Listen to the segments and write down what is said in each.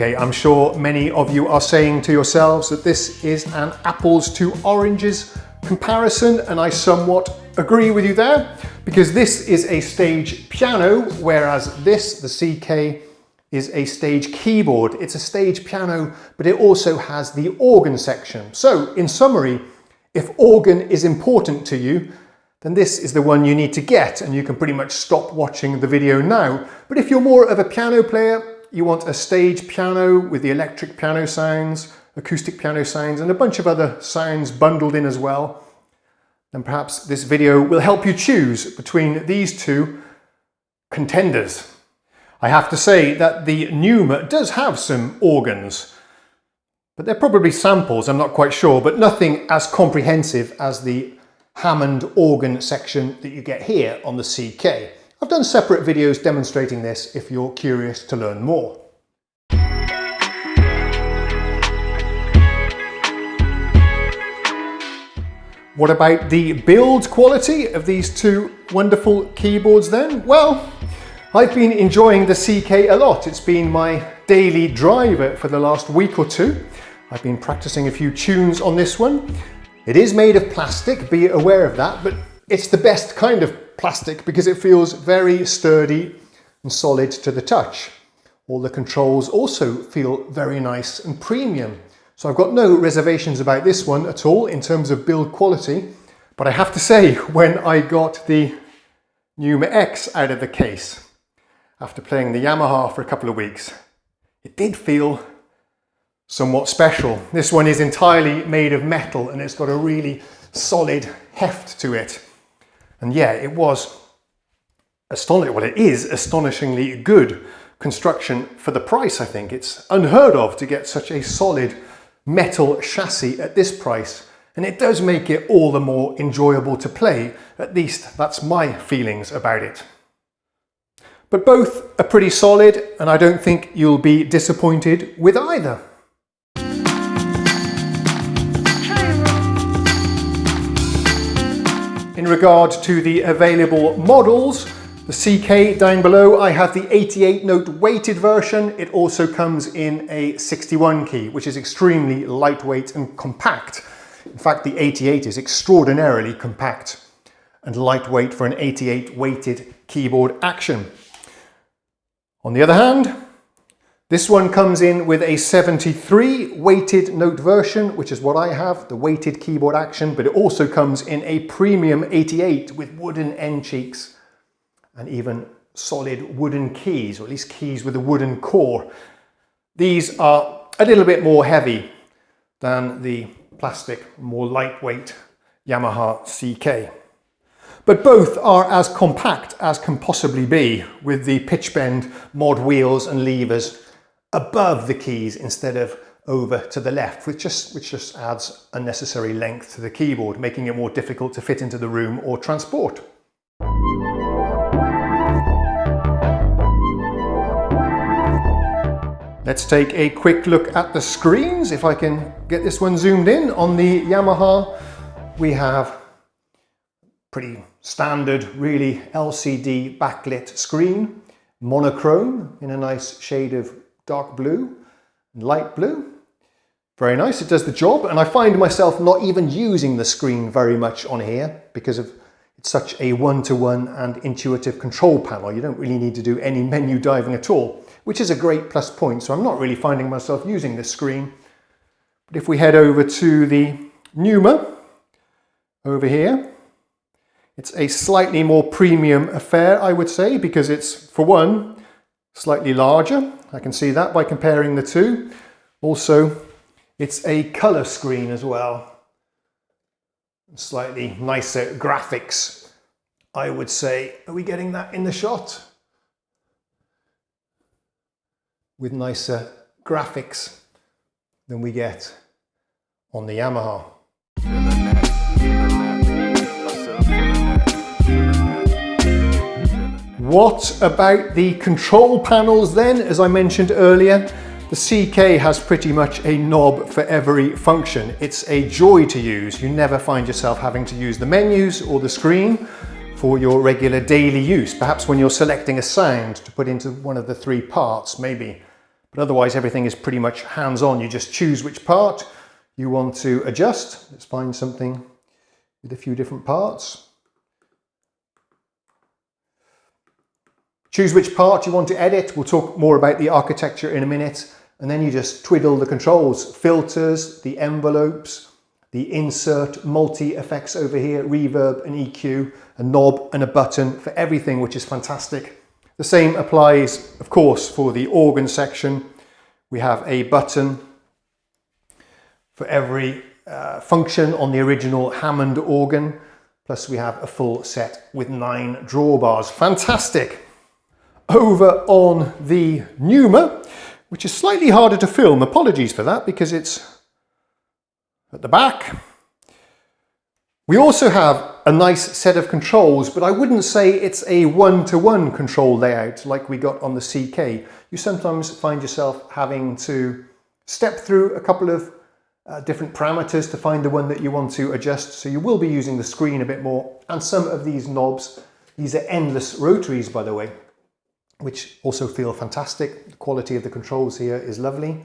Okay, I'm sure many of you are saying to yourselves that this is an apples to oranges comparison, and I somewhat agree with you there, because this is a stage piano, whereas this, the CK, is a stage keyboard. It's a stage piano, but it also has the organ section. So, in summary, if organ is important to you, then this is the one you need to get, and you can pretty much stop watching the video now. But if you're more of a piano player, you want a stage piano with the electric piano sounds, acoustic piano sounds, and a bunch of other sounds bundled in as well, then perhaps this video will help you choose between these two contenders. I have to say that the Numa does have some organs, but they're probably samples, I'm not quite sure, but nothing as comprehensive as the Hammond organ section that you get here on the CK. I've done separate videos demonstrating this if you're curious to learn more. What about the build quality of these two wonderful keyboards then? Well, I've been enjoying the CK a lot. It's been my daily driver for the last week or two. I've been practicing a few tunes on this one. It is made of plastic, be aware of that, but it's the best kind of plastic because it feels very sturdy and solid to the touch. All the controls also feel very nice and premium. So I've got no reservations about this one at all in terms of build quality. But I have to say, when I got the Numa X out of the case, after playing the Yamaha for a couple of weeks, it did feel somewhat special. This one is entirely made of metal and it's got a really solid heft to it. And yeah, it was astonishing. Well, it is astonishingly good construction for the price, I think. It's unheard of to get such a solid metal chassis at this price. And it does make it all the more enjoyable to play. At least that's my feelings about it. But both are pretty solid, and I don't think you'll be disappointed with either. In regard to the available models, the CK down below, I have the 88 note weighted version. It also comes in a 61 key, which is extremely lightweight and compact. In fact, the 88 is extraordinarily compact and lightweight for an 88 weighted keyboard action. On the other hand, this one comes in with a 73 weighted note version, which is what I have, the weighted keyboard action, but it also comes in a premium 88 with wooden end cheeks and even solid wooden keys, or at least keys with a wooden core. These are a little bit more heavy than the plastic, more lightweight Yamaha CK. But both are as compact as can possibly be, with the pitch bend mod wheels and levers above the keys instead of over to the left, which just adds unnecessary length to the keyboard, making it more difficult to fit into the room or transport. Let's take a quick look at the screens. If I can get this one zoomed in. On the Yamaha, we have pretty standard, really LCD backlit screen, monochrome in a nice shade of dark blue and light blue. Very nice, it does the job, and I find myself not even using the screen very much on here because of it's such a one-to-one and intuitive control panel. You don't really need to do any menu diving at all, which is a great plus point, so I'm not really finding myself using this screen. But if we head over to the Numa, over here, it's a slightly more premium affair, I would say, because it's, for one, slightly larger. I can see that by comparing the two. Also, it's a colour screen as well. Slightly nicer graphics, I would say. Are we getting that in the shot? With nicer graphics than we get on the Yamaha. What about the control panels then? As I mentioned earlier, the CK has pretty much a knob for every function. It's a joy to use. You never find yourself having to use the menus or the screen for your regular daily use. Perhaps when you're selecting a sound to put into one of the three parts, maybe but otherwise everything is pretty much hands-on. You just choose which part you want to adjust. Let's find something with a few different parts. Choose which part you want to edit. We'll talk more about the architecture in a minute. And then you just twiddle the controls, filters, the envelopes, the insert, multi-effects over here, reverb and EQ, a knob and a button for everything, which is fantastic. The same applies, of course, for the organ section. We have a button for every function on the original Hammond organ, plus we have a full set with 9 drawbars. Fantastic! Over on the Numa, which is slightly harder to film, apologies for that, because it's at the back. We also have a nice set of controls, but I wouldn't say it's a one-to-one control layout like we got on the CK. You sometimes find yourself having to step through a couple of different parameters to find the one that you want to adjust, so you will be using the screen a bit more. And some of these knobs, these are endless rotaries, by the way, which also feel fantastic. The quality of the controls here is lovely.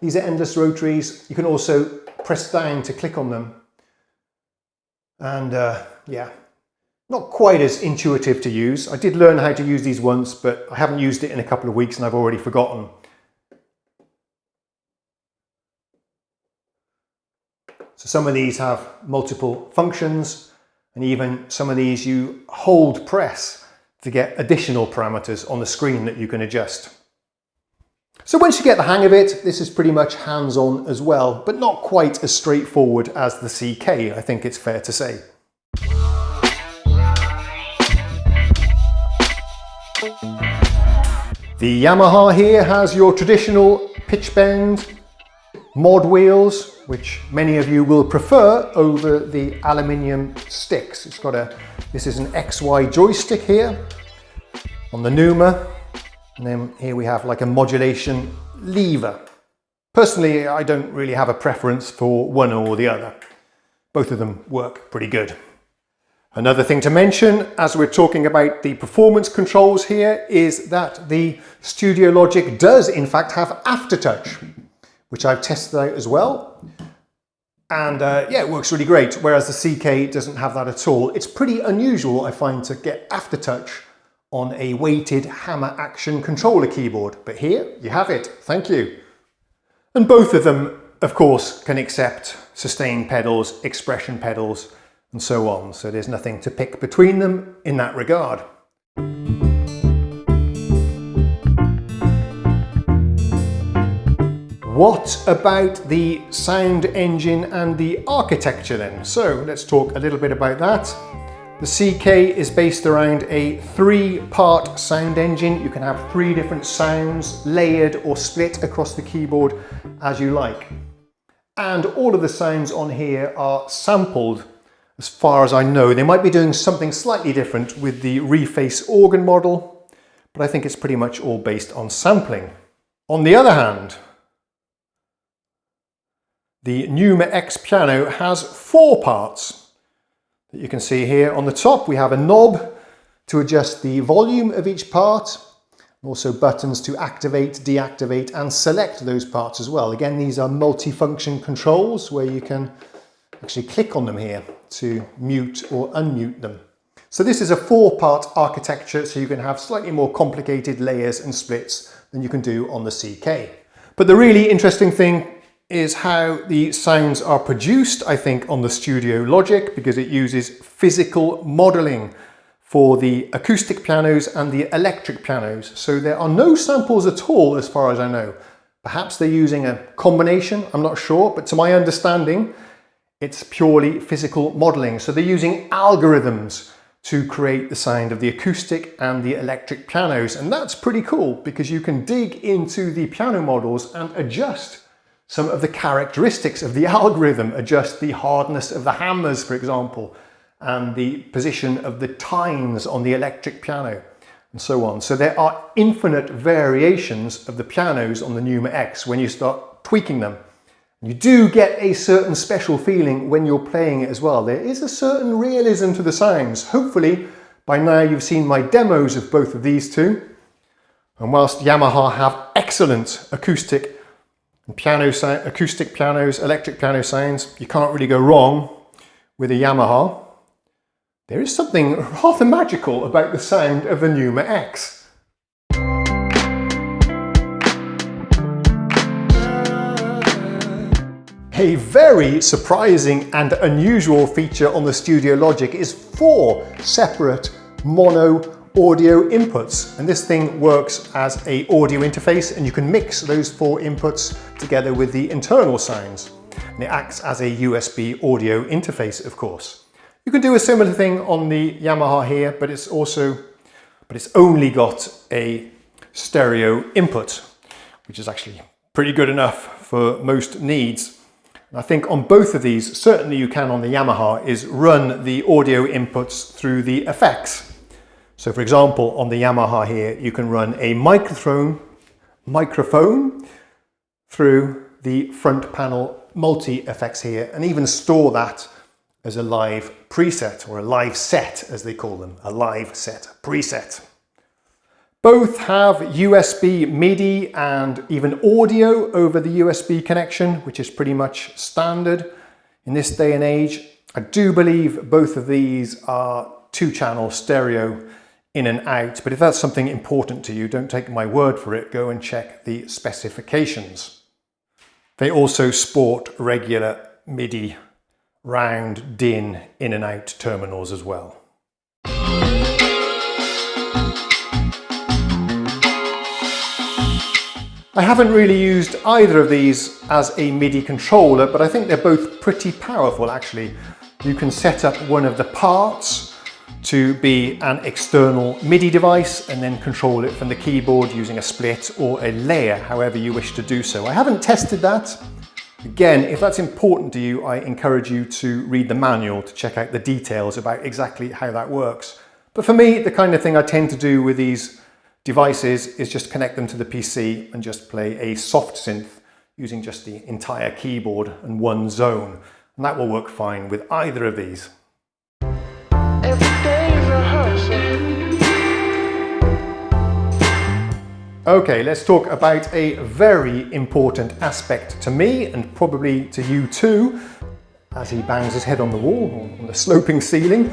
These are endless rotaries. You can also press down to click on them. And yeah, not quite as intuitive to use. I did learn how to use these once, but I haven't used it in a couple of weeks and I've already forgotten. So some of these have multiple functions, and even some of these you hold press to get additional parameters on the screen that you can adjust. So once you get the hang of it, this is pretty much hands-on as well, but not quite as straightforward as the CK, I think it's fair to say. The Yamaha here has your traditional pitch bend mod wheels, which many of you will prefer over the aluminium sticks. It's got this is an XY joystick here on the Numa, and then here we have like a modulation lever. Personally, I don't really have a preference for one or the other. Both of them work pretty good. Another thing to mention, as we're talking about the performance controls here, is that the STUDIOLOGIC does in fact have aftertouch, which I've tested out as well. And yeah, it works really great, whereas the CK doesn't have that at all. It's pretty unusual, I find, to get aftertouch on a weighted hammer action controller keyboard. But here you have it, thank you. And both of them, of course, can accept sustain pedals, expression pedals, and so on. So there's nothing to pick between them in that regard. What about the sound engine and the architecture then? So let's talk a little bit about that. The CK is based around a 3-part sound engine. You can have 3 different sounds layered or split across the keyboard as you like. And all of the sounds on here are sampled as far as I know. They might be doing something slightly different with the reface organ model, but I think it's pretty much all based on sampling. On the other hand, the Numa X Piano has 4 parts that you can see here. On the top we have a knob to adjust the volume of each part, also buttons to activate, deactivate and select those parts as well. Again, these are multi-function controls where you can actually click on them here to mute or unmute them. So this is a 4-part architecture, so you can have slightly more complicated layers and splits than you can do on the CK. But the really interesting thing is how the sounds are produced, I think, on the STUDIOLOGIC, because it uses physical modeling for the acoustic pianos and the electric pianos. So there are no samples at all, as far as I know. Perhaps they're using a combination, I'm not sure, but to my understanding, it's purely physical modeling. So they're using algorithms to create the sound of the acoustic and the electric pianos. And that's pretty cool, because you can dig into the piano models and adjust some of the characteristics of the algorithm, adjust the hardness of the hammers, for example, and the position of the tines on the electric piano, and so on. So there are infinite variations of the pianos on the Numa X when you start tweaking them. You do get a certain special feeling when you're playing it as well. There is a certain realism to the sounds. Hopefully, by now you've seen my demos of both of these two. And whilst Yamaha have excellent acoustic pianos, electric piano sounds, you can't really go wrong with a Yamaha. There is something rather magical about the sound of the NUMA X. A very surprising and unusual feature on the STUDIOLOGIC is 4 separate mono audio inputs, and this thing works as an audio interface, and you can mix those 4 inputs together with the internal sounds, and it acts as a USB audio interface, of course. You can do a similar thing on the Yamaha here, but it's only got a stereo input, which is actually pretty good enough for most needs. I think on both of these, certainly you can on the Yamaha, is run the audio inputs through the effects. So for example, on the Yamaha here, you can run a microphone through the front panel multi-effects here, and even store that as a live preset, or a live set as they call them, a live set preset. Both have USB, MIDI, and even audio over the USB connection, which is pretty much standard in this day and age. I do believe both of these are 2-channel stereo in and out, but if that's something important to you, don't take my word for it, go and check the specifications. They also sport regular MIDI round DIN in and out terminals as well. I haven't really used either of these as a MIDI controller, but I think they're both pretty powerful actually. You can set up one of the parts to be an external MIDI device and then control it from the keyboard using a split or a layer, however you wish to do so. I haven't tested that. Again, if that's important to you, I encourage you to read the manual to check out the details about exactly how that works. But for me, the kind of thing I tend to do with these devices is just connect them to the PC and just play a soft synth using just the entire keyboard and one zone. And that will work fine with either of these. Okay, let's talk about a very important aspect to me and probably to you too, as he bangs his head on the wall, on the sloping ceiling.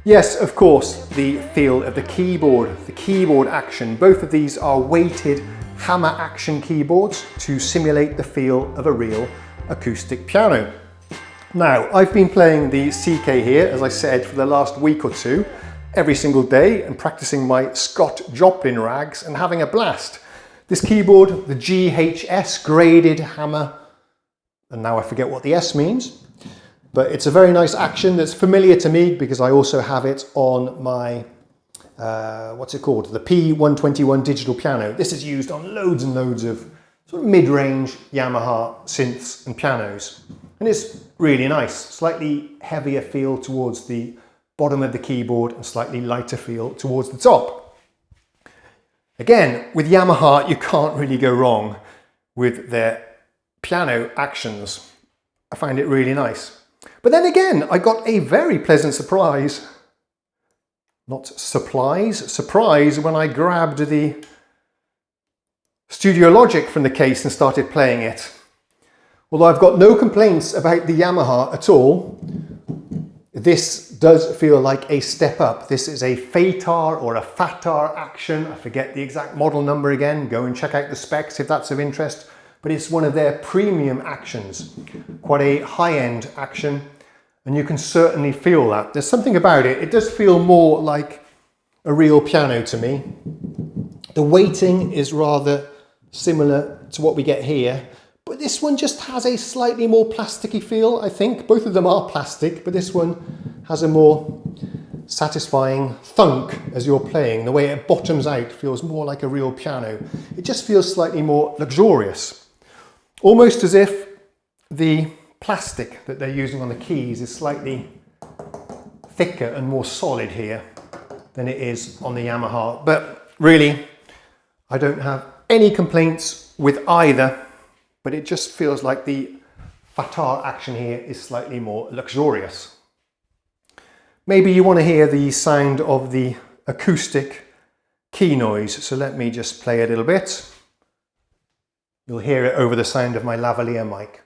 Yes, of course, the feel of the keyboard action. Both of these are weighted hammer action keyboards to simulate the feel of a real acoustic piano. Now, I've been playing the CK here, as I said, for the last week or two, every single day, and practicing my Scott Joplin rags and having a blast. This keyboard, the GHS, graded hammer, and now I forget what the S means, but it's a very nice action that's familiar to me because I also have it on my, what's it called? The P121 digital piano. This is used on loads and loads of sort of mid-range Yamaha synths and pianos. And it's really nice, slightly heavier feel towards the bottom of the keyboard and slightly lighter feel towards the top. Again, with Yamaha, you can't really go wrong with their piano actions. I find it really nice. But then again, I got a very pleasant surprise. Not surprise when I grabbed the STUDIOLOGIC from the case and started playing it. Although I've got no complaints about the Yamaha at all, this does feel like a step up. This is a FATAR or a FATAR action. I forget the exact model number again. Go and check out the specs if that's of interest. But it's one of their premium actions, quite a high-end action, and you can certainly feel that. There's something about it. It does feel more like a real piano to me. The weighting is rather similar to what we get here, but this one just has a slightly more plasticky feel, I think. Both of them are plastic, but this one has a more satisfying thunk as you're playing. The way it bottoms out feels more like a real piano. It just feels slightly more luxurious. Almost as if the plastic that they're using on the keys is slightly thicker and more solid here than it is on the Yamaha. But really, I don't have any complaints with either, but it just feels like the FATAR action here is slightly more luxurious. Maybe you want to hear the sound of the acoustic key noise. So let me just play a little bit. You'll hear it over the sound of my lavalier mic.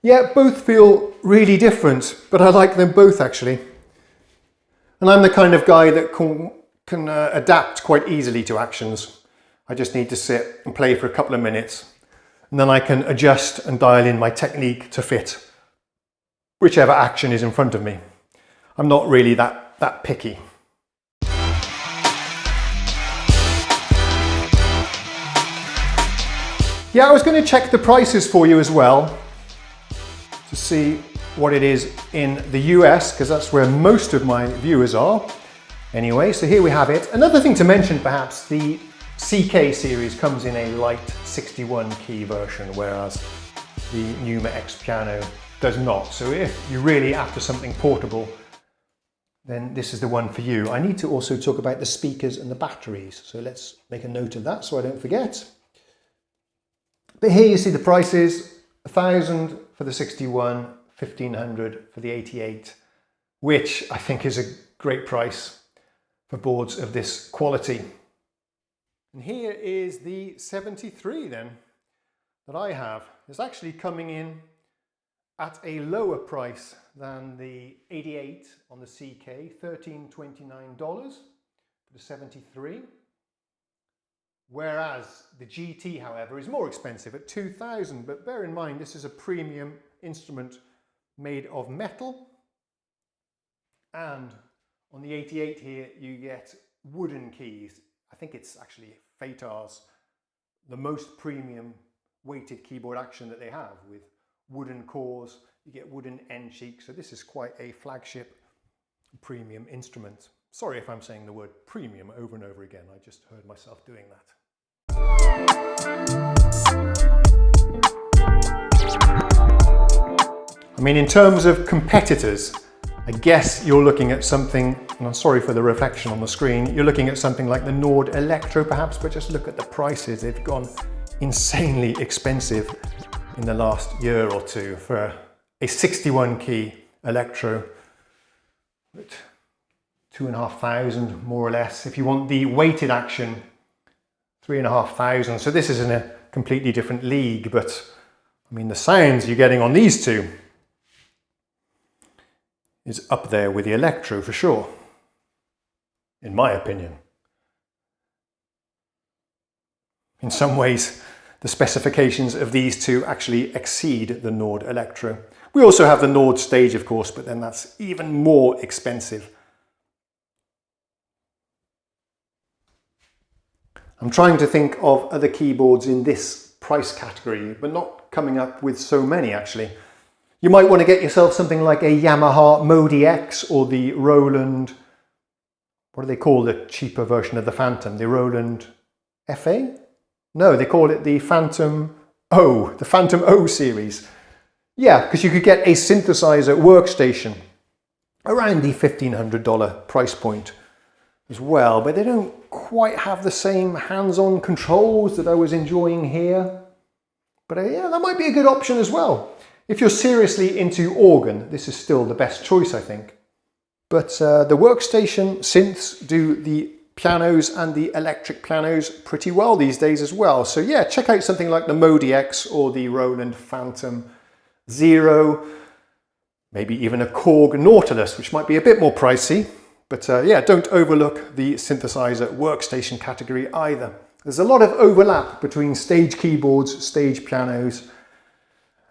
Yeah, both feel really different, but I like them both actually. And I'm the kind of guy that can adapt quite easily to actions. I just need to sit and play for a couple of minutes, and then I can adjust and dial in my technique to fit whichever action is in front of me. I'm not really that picky. Yeah, I was going to check the prices for you as well, to see what it is in the US, because that's where most of my viewers are. Anyway, so here we have it. Another thing to mention perhaps, the CK series comes in a light 61 key version, whereas the NUMA X Piano does not. So if you're really after something portable, then this is the one for you. I need to also talk about the speakers and the batteries. So let's make a note of that so I don't forget. But here you see the prices, 1,000 for the 61, 1,500 for the 88, which I think is a great price for boards of this quality. And here is the 73 then that I have. It's actually coming in at a lower price than the 88 on the CK, $1,329 for the 73. Whereas the GT, however, is more expensive at $2,000. But bear in mind, this is a premium instrument made of metal. And on the 88 here, you get wooden keys. I think it's actually Fatar's, the most premium weighted keyboard action that they have, with wooden cores. You get wooden end cheeks. So this is quite a flagship premium instrument. Sorry if I'm saying the word premium over and over again. I just heard myself doing that. I mean, in terms of competitors, I guess you're looking at something, and I'm sorry for the reflection on the screen, you're looking at something like the Nord Electro perhaps, but just look at the prices. They've gone insanely expensive in the last year or two for a 61 key Electro. 2,500 more or less. If you want the weighted action, 3,500. So this is in a completely different league, but I mean the sounds you're getting on these two is up there with the Electro for sure, in my opinion. In some ways, the specifications of these two actually exceed the Nord Electro. We also have the Nord Stage, of course, but then that's even more expensive. I'm trying to think of other keyboards in this price category, but not coming up with so many actually. You might want to get yourself something like a Yamaha MIDI X or the Roland, what do they call the cheaper version of the Phantom? The Roland FA? No, they call it the Phantom O, the Phantom O series. Yeah, because you could get a synthesizer workstation around the $1,500 price point as well, but they don't quite have the same hands-on controls that I was enjoying here. But yeah, that might be a good option as well. If you're seriously into organ, this is still the best choice, I think. But the workstation synths do the pianos and the electric pianos pretty well these days as well. So yeah, check out something like the MIDI X or the Roland Phantom Zero, maybe even a Korg Nautilus, which might be a bit more pricey. But yeah, don't overlook the synthesizer workstation category either. There's a lot of overlap between stage keyboards, stage pianos,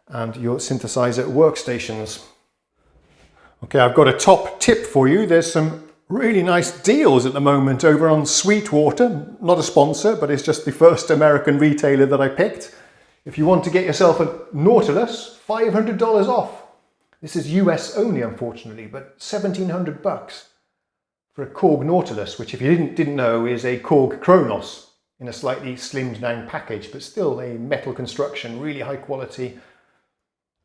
and your synthesizer workstations. Okay, I've got a top tip for you. There's some really nice deals at the moment over on Sweetwater. Not a sponsor, but it's just the first American retailer that I picked. If you want to get yourself a Nautilus, $500 off. This is US only, unfortunately, but $1,700 for a Korg Nautilus, which if you didn't know is a Korg Kronos in a slightly slimmed down package, but still a metal construction, really high quality.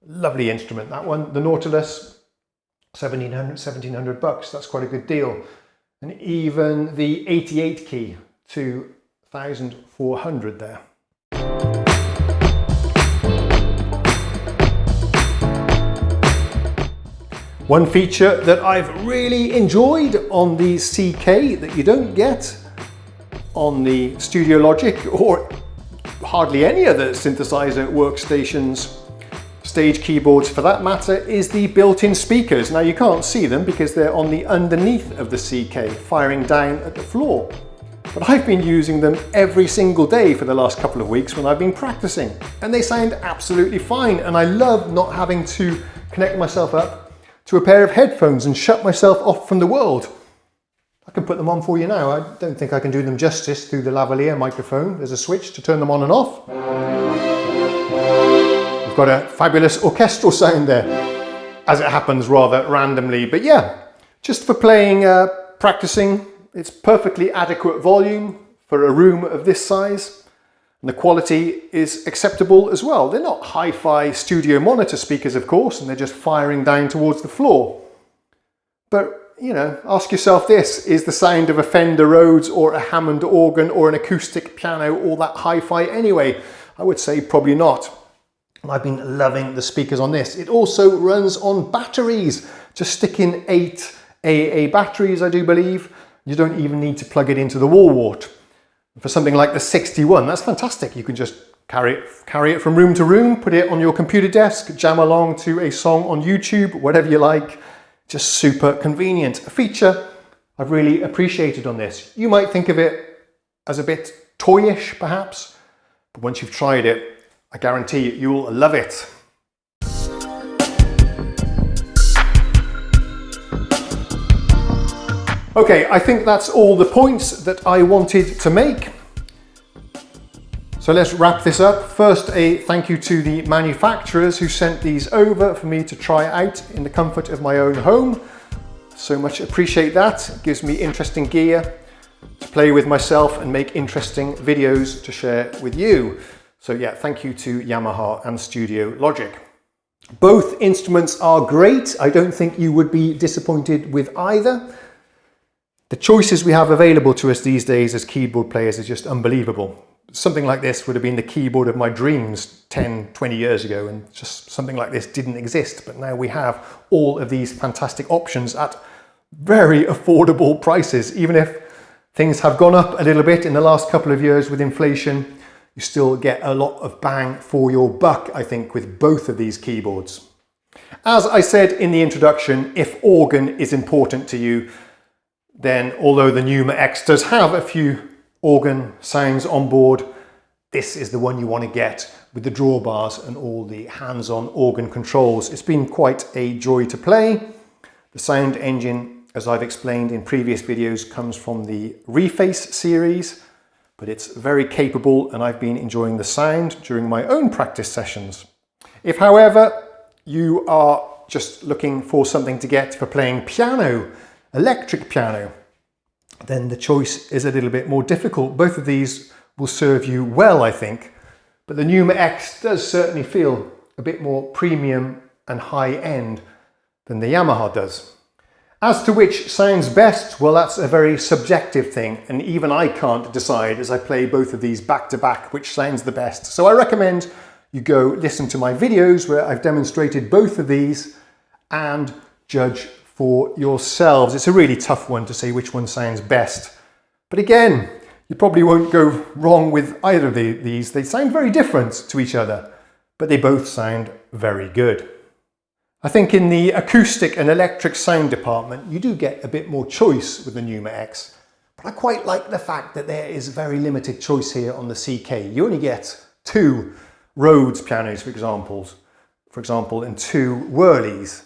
Lovely instrument, that one. The Nautilus, $1,700. That's quite a good deal. And even the 88 key, $2,400 there. One feature that I've really enjoyed on the CK that you don't get on the STUDIOLOGIC or hardly any other synthesizer workstations, stage keyboards for that matter, is the built-in speakers. Now you can't see them because they're on the underneath of the CK, firing down at the floor. But I've been using them every single day for the last couple of weeks when I've been practicing, and they sound absolutely fine, and I love not having to connect myself up to a pair of headphones and shut myself off from the world. I can put them on for you now. I don't think I can do them justice through the lavalier microphone. There's a switch to turn them on and off. We've got a fabulous orchestral sound there, as it happens rather randomly. But yeah, just for playing, practicing, it's perfectly adequate volume for a room of this size. And the quality is acceptable as well. They're not hi-fi studio monitor speakers, of course, and they're just firing down towards the floor. But you know, ask yourself this, is the sound of a Fender Rhodes or a Hammond organ or an acoustic piano all that hi-fi anyway? I would say probably not. And I've been loving the speakers on this. It also runs on batteries. Just stick in 8 AA batteries, I do believe. You don't even need to plug it into the wall wart. For something like the 61, that's fantastic. You can just carry it from room to room, put it on your computer desk, jam along to a song on YouTube, whatever you like. Just super convenient. A feature I've really appreciated on this. You might think of it as a bit toyish perhaps, but once you've tried it, I guarantee you'll love it. Okay, I think that's all the points that I wanted to make. So let's wrap this up. First, a thank you to the manufacturers who sent these over for me to try out in the comfort of my own home. So much appreciate that. It gives me interesting gear to play with myself and make interesting videos to share with you. So yeah, thank you to Yamaha and STUDIOLOGIC. Both instruments are great. I don't think you would be disappointed with either. The choices we have available to us these days as keyboard players is just unbelievable. Something like this would have been the keyboard of my dreams 10, 20 years ago, and just something like this didn't exist. But now we have all of these fantastic options at very affordable prices. Even if things have gone up a little bit in the last couple of years with inflation, you still get a lot of bang for your buck, I think, with both of these keyboards. As I said in the introduction, if organ is important to you, then although the NUMA X does have a few organ sounds on board, this is the one you want to get with the drawbars and all the hands-on organ controls. It's been quite a joy to play. The sound engine, as I've explained in previous videos, comes from the Reface series, but it's very capable and I've been enjoying the sound during my own practice sessions. If, however, you are just looking for something to get for playing piano, electric piano, then the choice is a little bit more difficult. Both of these will serve you well, I think, but the NUMA X does certainly feel a bit more premium and high-end than the Yamaha does. As to which sounds best, well, that's a very subjective thing, and even I can't decide as I play both of these back-to-back which sounds the best. So I recommend you go listen to my videos where I've demonstrated both of these and judge for yourselves. It's a really tough one to say which one sounds best. But again, you probably won't go wrong with either of these. They sound very different to each other, but they both sound very good. I think in the acoustic and electric sound department, you do get a bit more choice with the NUMA X. But I quite like the fact that there is very limited choice here on the CK. You only get 2 Rhodes pianos, for example, and 2 Whirlies.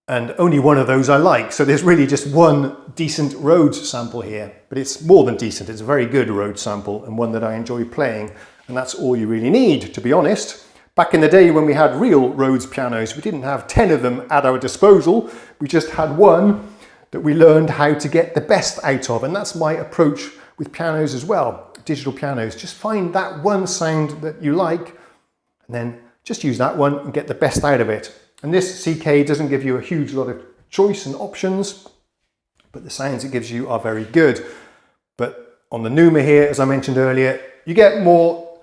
And only one of those I like. So there's really just one decent Rhodes sample here, but it's more than decent. It's a very good Rhodes sample and one that I enjoy playing. And that's all you really need, to be honest. Back in the day when we had real Rhodes pianos, we didn't have 10 of them at our disposal. We just had one that we learned how to get the best out of. And that's my approach with pianos as well, digital pianos. Just find that one sound that you like and then just use that one and get the best out of it. And this CK doesn't give you a huge lot of choice and options, but the sounds it gives you are very good. But on the NUMA here, as I mentioned earlier, you get more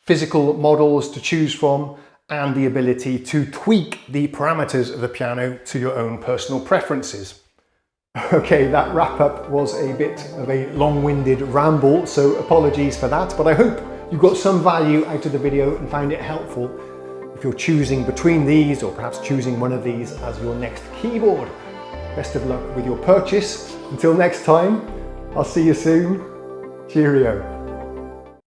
physical models to choose from, and the ability to tweak the parameters of the piano to your own personal preferences. Okay, that wrap up was a bit of a long-winded ramble, so apologies for that, but I hope you got some value out of the video and found it helpful if you're choosing between these, or perhaps choosing one of these as your next keyboard. Best of luck with your purchase. Until next time, I'll see you soon. Cheerio.